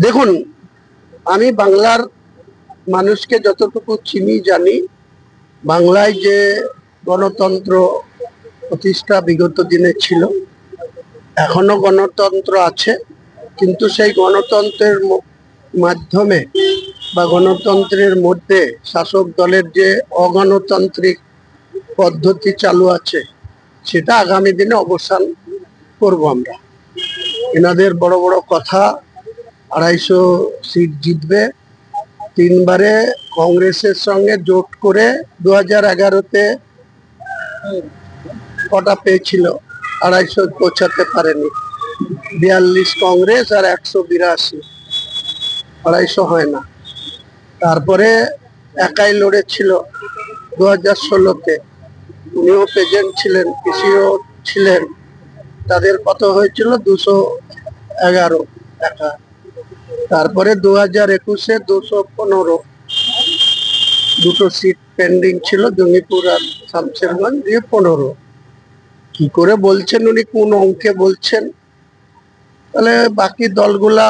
দেখুন, আমি বাংলার মানুষকে যতটুকু চিনি জানি, বাংলায় যে গণতন্ত্র প্রতিষ্ঠা বিগত দিনে ছিল, এখনো গণতন্ত্র আছে, কিন্তু সেই গণতন্ত্রের মাধ্যমে বা গণতন্ত্রের মধ্যে শাসক দলের যে অগণতান্ত্রিক পদ্ধতি চালু আছে, সেটা আগামী দিনে অবসান করব আমরা। এনাদের বড় বড় কথা, 250 সিট জিতবে, 3বারে কংগ্রেসের সঙ্গে জোট করে 2011-তে কটা পেয়েছিল, 250 পৌঁছাতে পারেনি। 42 কংগ্রেস আর 182, 250 হয় না। তারপরে একাই লড়েছিল 2016-তে, উনিও প্রেজেন্ট ছিলেন, পিসিও ছিলেন, তাদের কত হয়েছিল 211 একা। তারপরে 2021-এ 215, দুটো সিট পেন্ডিং ছিল, জঙ্গিপুর আর শামশেরগঞ্জ, দিয়ে 15। কি করে বলছেন উনি, কোন অঙ্কে বলছেন? তাহলে বাকি দলগুলা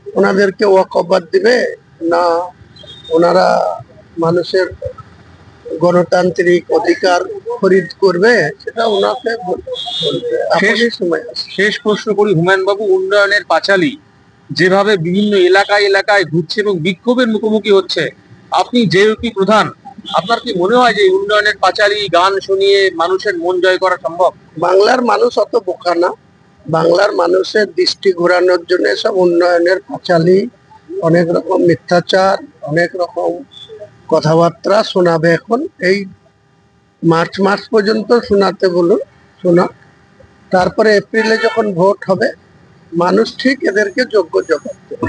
ওনাদেরকে ওয়াকওভার দিবে না ওনারা মানুষের গণতান্ত্রিক অধিকার খরিদ করবে, সেটা ওনাকে বলবে। এখনই সময় আছে। শেষ প্রশ্ন করি হুমায়ুন বাবু, উন্নয়নের পাঁচালী যেভাবে বিভিন্ন এলাকায় এলাকায় ঘুরছে এবং বিক্ষোভের মুখোমুখি হচ্ছে, আপনি জেইউপি প্রধান, আপনার কি মনে হয় যে উন্নয়নের পাঁচালী গান শুনিয়ে মানুষের মন জয় করা সম্ভব? বাংলার মানুষ অত বোকা না। বাংলার মানুষের দৃষ্টি ঘোরানোর জন্য সব উন্নয়নের পাঁচালী, অনেক রকম মিথ্যাচার, অনেক রকম কথাবার্তা শোনাবে। এখন এই মার্চ মাস পর্যন্ত শোনাতে বলুন, শোনা। তারপরে এপ্রিলে যখন ভোট হবে, মানুষ ঠিক এদেরকে যোগ্য জবাব দেবে।